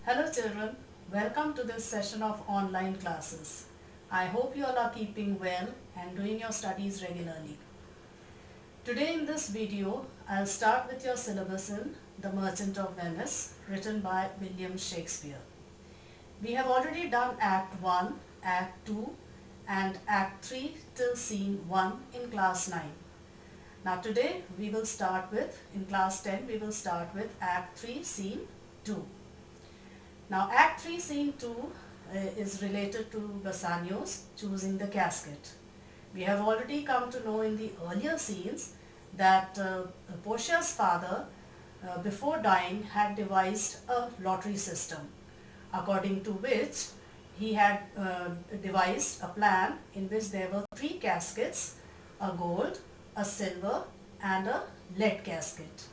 Hello children, welcome to this session of online classes. I hope you all are keeping well and doing your studies regularly. Today in this video, I'll start with your syllabus in The Merchant of Venice, written by William Shakespeare. We have already done Act 1, Act 2 and Act 3 till Scene 1 in class 9. Now today we will start with, in class 10, we will start with Act 3, Scene 2. Now Act 3 Scene 2 is related to Bassanio's choosing the casket. We have already come to know in the earlier scenes that Portia's father before dying had devised a lottery system, according to which he had devised a plan in which there were 3 caskets, a gold, a silver and a lead casket.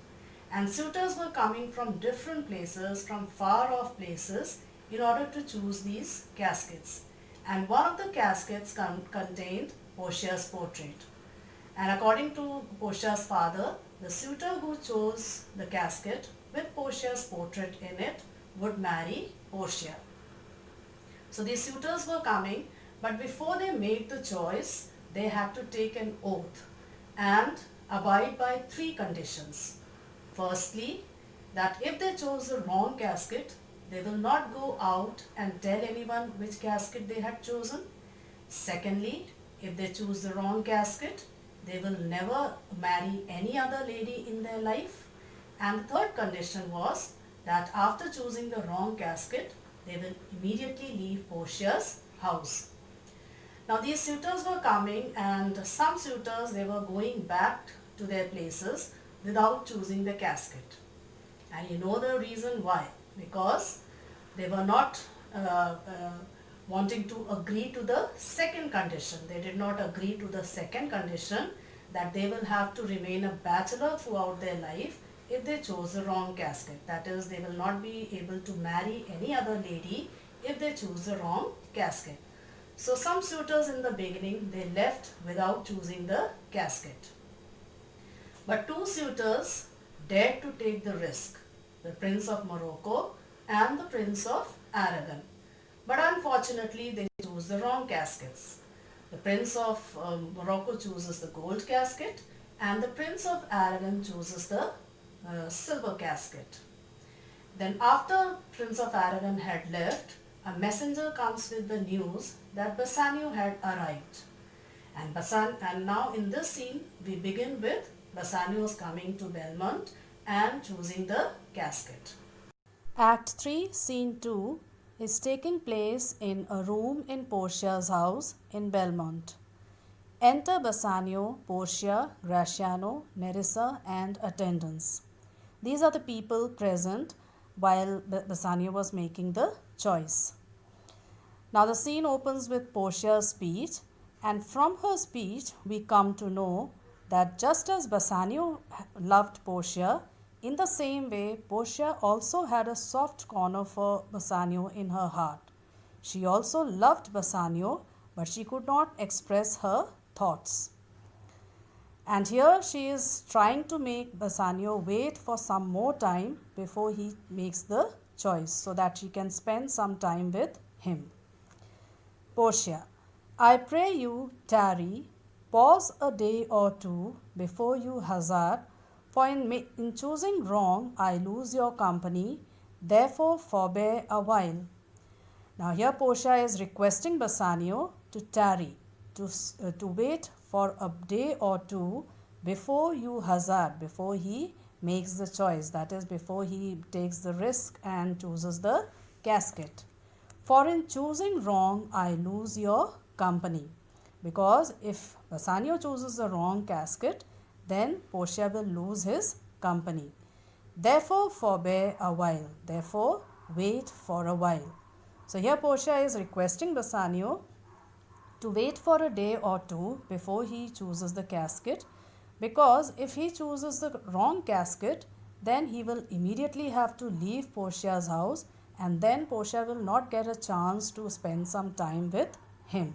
And suitors were coming from different places, from far off places, in order to choose these caskets. And one of the caskets contained Portia's portrait. And according to Portia's father, the suitor who chose the casket with Portia's portrait in it would marry Portia. So these suitors were coming, but before they made the choice, they had to take an oath and abide by 3 conditions. Firstly, that if they chose the wrong casket, they will not go out and tell anyone which casket they had chosen. Secondly, if they choose the wrong casket, they will never marry any other lady in their life. And the third condition was that after choosing the wrong casket, they will immediately leave Portia's house. Now these suitors were coming, and some suitors, they were going back to their places without choosing the casket. And you know the reason why. Because they were not wanting to agree to the second condition. They did not agree to the second condition, that they will have to remain a bachelor throughout their life if they chose the wrong casket. That is, they will not be able to marry any other lady if they choose the wrong casket. So some suitors in the beginning, they left without choosing the casket. But 2 suitors dared to take the risk, the Prince of Morocco and the Prince of Aragon. But unfortunately, they chose the wrong caskets. The Prince of Morocco chooses the gold casket and the Prince of Aragon chooses the silver casket. Then after Prince of Aragon had left, a messenger comes with the news that Bassanio had arrived. And now in this scene, we begin with Bassanio's coming to Belmont and choosing the casket. Act 3, Scene 2 is taking place in a room in Portia's house in Belmont. Enter Bassanio, Portia, Gratiano, Nerissa and attendants. These are the people present while Bassanio was making the choice. Now the scene opens with Portia's speech, and from her speech we come to know that just as Bassanio loved Portia, in the same way Portia also had a soft corner for Bassanio in her heart. She also loved Bassanio, but she could not express her thoughts. And here she is trying to make Bassanio wait for some more time before he makes the choice, so that she can spend some time with him. Portia: I pray you tarry, pause a day or two before you hazard, for in choosing wrong I lose your company, therefore forbear a while. Now here Portia is requesting Bassanio to tarry, to wait for a day or two before you hazard, before he makes the choice, that is, before he takes the risk and chooses the casket. For in choosing wrong I lose your company. Because if Bassanio chooses the wrong casket, then Portia will lose his company. Therefore forbear a while. Therefore wait for a while. So here Portia is requesting Bassanio to wait for a day or two before he chooses the casket, because if he chooses the wrong casket, then he will immediately have to leave Portia's house, and then Portia will not get a chance to spend some time with him.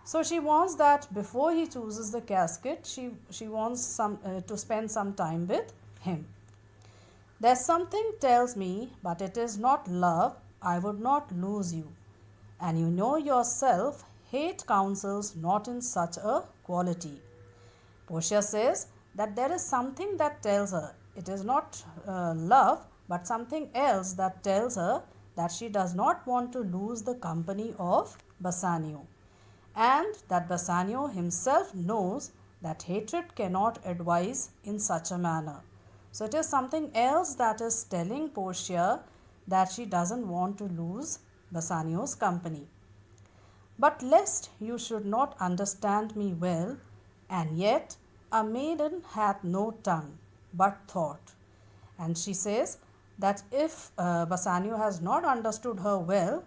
So she wants that before he chooses the casket, she wants to spend some time with him. There's something tells me, but it is not love, I would not lose you. And you know yourself, hate counsels not in such a quality. Portia says that there is something that tells her, it is not love, but something else that tells her that she does not want to lose the company of Bassanio, and that Bassanio himself knows that hatred cannot advise in such a manner. So it is something else that is telling Portia that she doesn't want to lose Bassanio's company. But lest you should not understand me well, and yet a maiden hath no tongue, but thought. And she says that if Bassanio has not understood her well,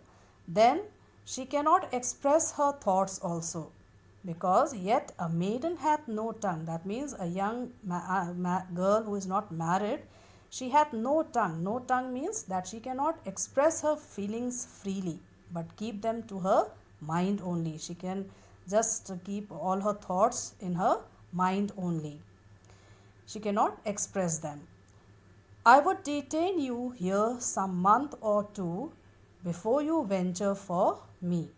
then she cannot express her thoughts also. Because yet a maiden hath no tongue. That means a young girl who is not married, she hath no tongue. No tongue means that she cannot express her feelings freely, but keep them to her mind only. She can just keep all her thoughts in her mind only. She cannot express them. I would detain you here some month or two before you venture for me.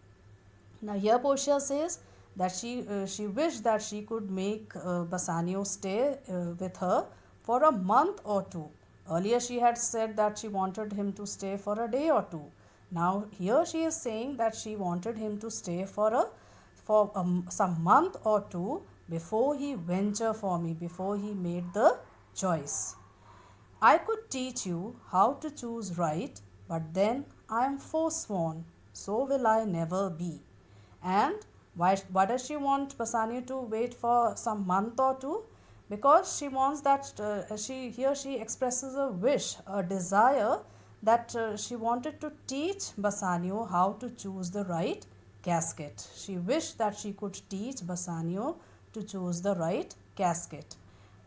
Now here Portia says that she wished that she could make Bassanio stay with her for a month or two. Earlier she had said that she wanted him to stay for a day or two. Now here she is saying that she wanted him to stay for some month or two before he venture for me, before he made the choice. I could teach you how to choose right, but then I am forsworn, so will I never be. And why does she want Bassanio to wait for some month or two? Because she wants that she expresses a wish, a desire that she wanted to teach Bassanio how to choose the right casket. She wished that she could teach Bassanio to choose the right casket.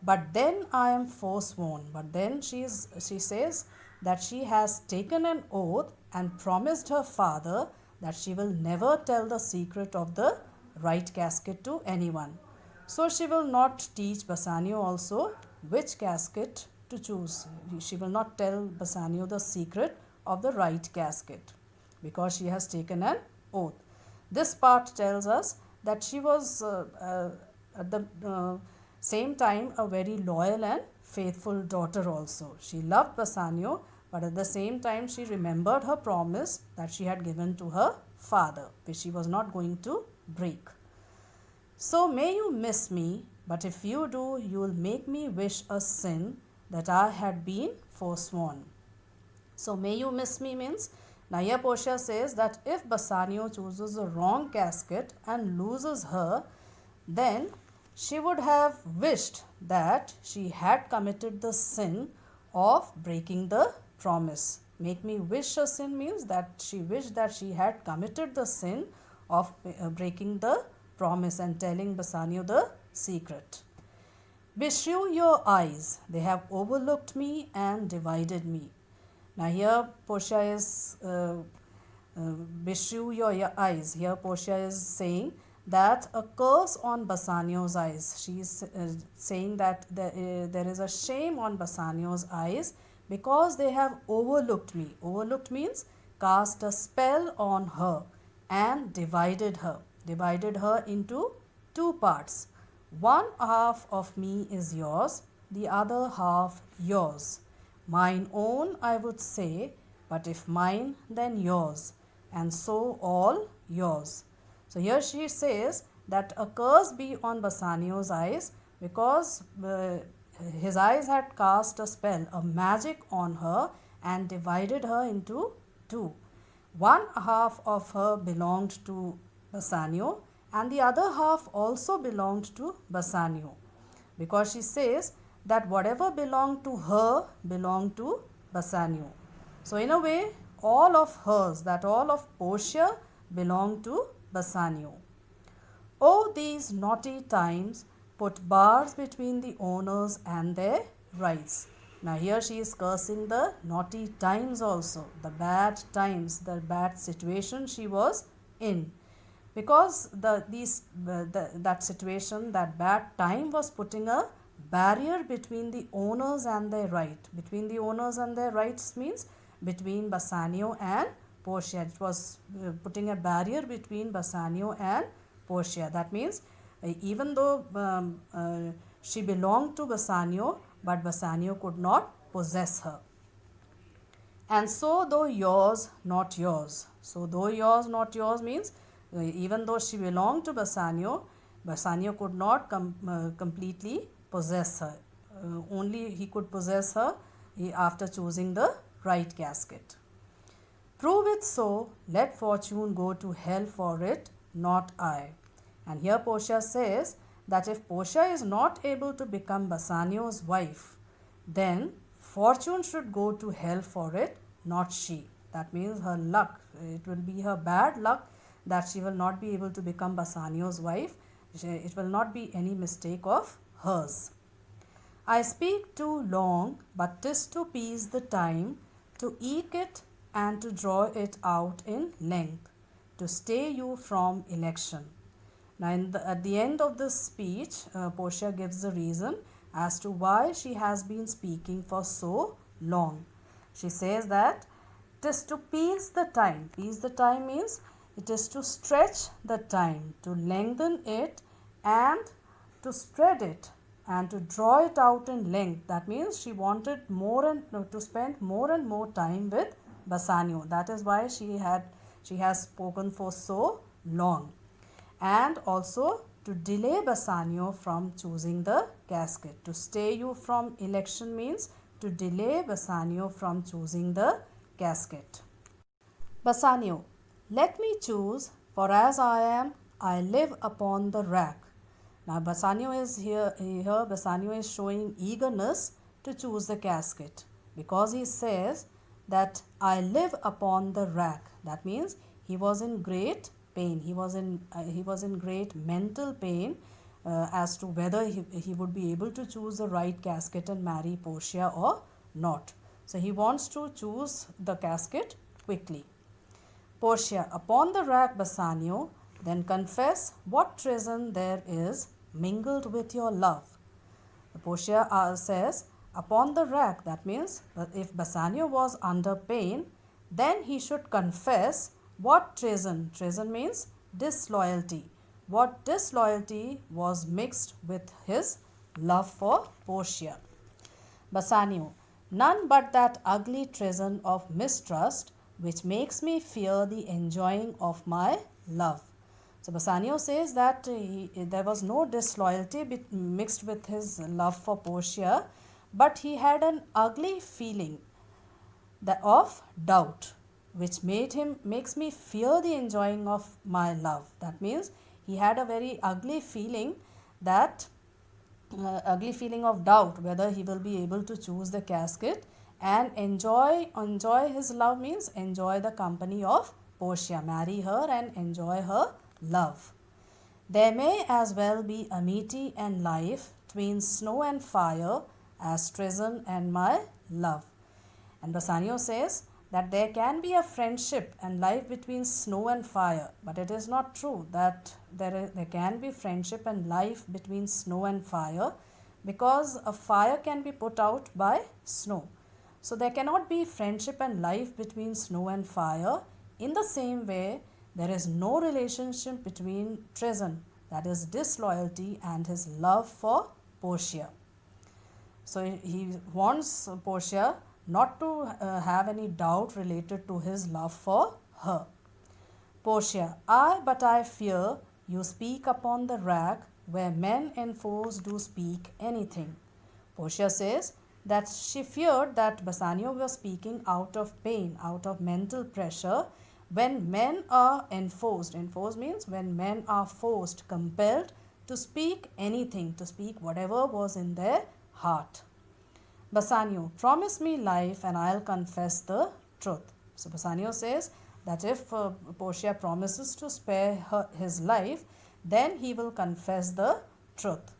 But then I am forsworn. But then she says that she has taken an oath and promised her father that she will never tell the secret of the right casket to anyone. So she will not teach Bassanio also which casket to choose. She will not tell Bassanio the secret of the right casket because she has taken an oath. This part tells us that she was at the same time a very loyal and faithful daughter also. She loved Bassanio, but at the same time she remembered her promise that she had given to her father, which she was not going to break. So may you miss me, but if you do, you will make me wish a sin that I had been forsworn. So may you miss me means, now here Portia says that if Bassanio chooses the wrong casket and loses her, then she would have wished that she had committed the sin of breaking the promise. Make me wish a sin means that she wished that she had committed the sin of breaking the promise and telling Bassanio the secret. Beshrew your eyes, they have overlooked me and divided me. Now here Portia is beshrew your eyes. Here Portia is saying that a curse on Bassanio's eyes. She is saying that there is a shame on Bassanio's eyes because they have overlooked me. Overlooked means cast a spell on her and divided her. Divided her into two parts. One half of me is yours, the other half yours. Mine own, I would say, but if mine, then yours, and so all yours. So here she says that a curse be on Bassanio's eyes because his eyes had cast a spell, a magic on her and divided her into two. One half of her belonged to Bassanio and the other half also belonged to Bassanio, because she says that whatever belonged to her belonged to Bassanio. So in a way, all of hers, that all of Portia belonged to Bassanio. Oh, these naughty times put bars between the owners and their rights. Now here she is cursing the naughty times also, the bad times, the bad situation she was in. Because that situation, that bad time was putting a barrier between the owners and their right. Between the owners and their rights means between Bassanio and Portia. It was putting a barrier between Bassanio and Portia. That means even though she belonged to Bassanio, but Bassanio could not possess her. And so though yours, not yours. So though yours, not yours means even though she belonged to Bassanio, Bassanio could not completely possess her. Only he could possess her after choosing the right casket. Prove it so, let fortune go to hell for it, not I. And here Portia says that if Portia is not able to become Bassanio's wife, then fortune should go to hell for it, not she. That means her luck. It will be her bad luck that she will not be able to become Bassanio's wife. It will not be any mistake of hers. I speak too long, but 'tis to please the time, to eke it and to draw it out in length, to stay you from election. Now, at the end of this speech, Portia gives the reason as to why she has been speaking for so long. She says that it is to please the time. Please the time means it is to stretch the time, to lengthen it and to spread it and to draw it out in length. That means she wanted to spend more and more time with Bassanio. That is why she has spoken for so long. And also to delay Bassanio from choosing the casket. To stay you from election means to delay Bassanio from choosing the casket. Bassanio, let me choose, for as I am, I live upon the rack. Now Bassanio is here Bassanio is showing eagerness to choose the casket because he says that I live upon the rack. That means he was in great pain. He was in great mental pain as to whether he would be able to choose the right casket and marry Portia or not. So he wants to choose the casket quickly. Portia, upon the rack, Bassanio, then confess what treason there is mingled with your love. Portia says, upon the rack, that means if Bassanio was under pain, then he should confess what treason. Treason means disloyalty. What disloyalty was mixed with his love for Portia. Bassanio, none but that ugly treason of mistrust which makes me fear the enjoying of my love. So Bassanio says that there was no disloyalty mixed with his love for Portia, but he had an ugly feeling of doubt, which makes me fear the enjoying of my love. That means he had a very ugly feeling of doubt whether he will be able to choose the casket and enjoy his love means enjoy the company of Portia, marry her and enjoy her love. There may as well be amity and life between snow and fire as treason and my love. And Bassanio says that there can be a friendship and life between snow and fire, but it is not true that there can be friendship and life between snow and fire, because a fire can be put out by snow. So there cannot be friendship and life between snow and fire. In the same way, there is no relationship between treason, that is disloyalty, and his love for Portia. So he wants Portia not to have any doubt related to his love for her. Portia, but I fear you speak upon the rack where men enforced do speak anything. Portia says that she feared that Bassanio was speaking out of pain, out of mental pressure, when men are enforced. Enforced means when men are forced, compelled to speak anything, to speak whatever was in their heart. Bassanio, promise me life and I'll confess the truth. So Bassanio says that if Portia promises to spare his life, then he will confess the truth.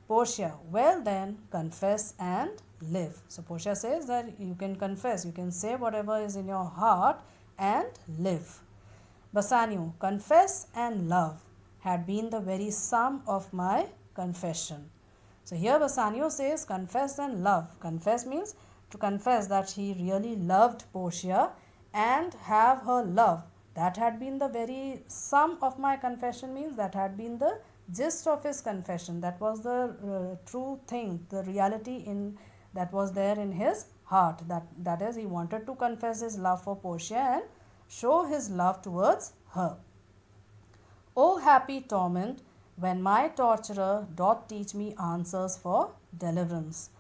Portia, well then, confess and live. So Portia says that you can confess, you can say whatever is in your heart and live. Bassanio, confess and love had been the very sum of my confession. So here Bassanio says confess and love. Confess means to confess that he really loved Portia and have her love. That had been the very sum of my confession, means that had been the gist of his confession. That was the true thing, the reality in that was there in his heart. That is, he wanted to confess his love for Portia and show his love towards her. O happy torment, when my torturer doth teach me answers for deliverance.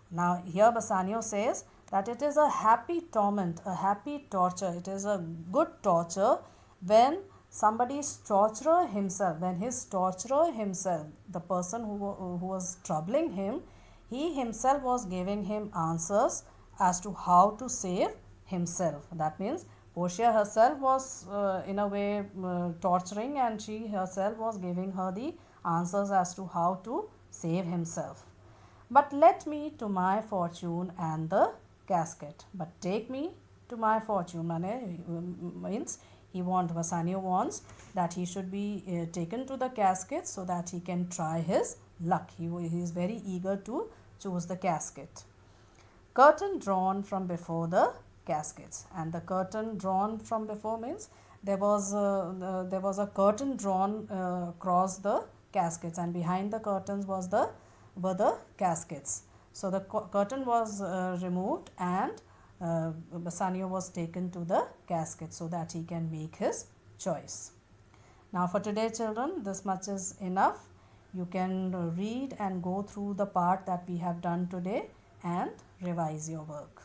Now here Bassanio says that it is a happy torment, a happy torture. It is a good torture when somebody's torturer himself, when his torturer himself, the person who was troubling him, he himself was giving him answers as to how to save himself. That means Portia herself was in a way torturing, and she herself was giving her the answers as to how to save himself. But let me to my fortune and the casket. But take me to my fortune. Means Bassanio wants that he should be taken to the casket so that he can try his luck. He is very eager to choose the casket. Curtain drawn from before the caskets, and the curtain drawn from before means there was a curtain drawn across the caskets, and behind the curtains were the caskets. So the curtain was removed, and Bassanio was taken to the casket so that he can make his choice. Now for today, children, this much is enough. You can read and go through the part that we have done today and revise your work.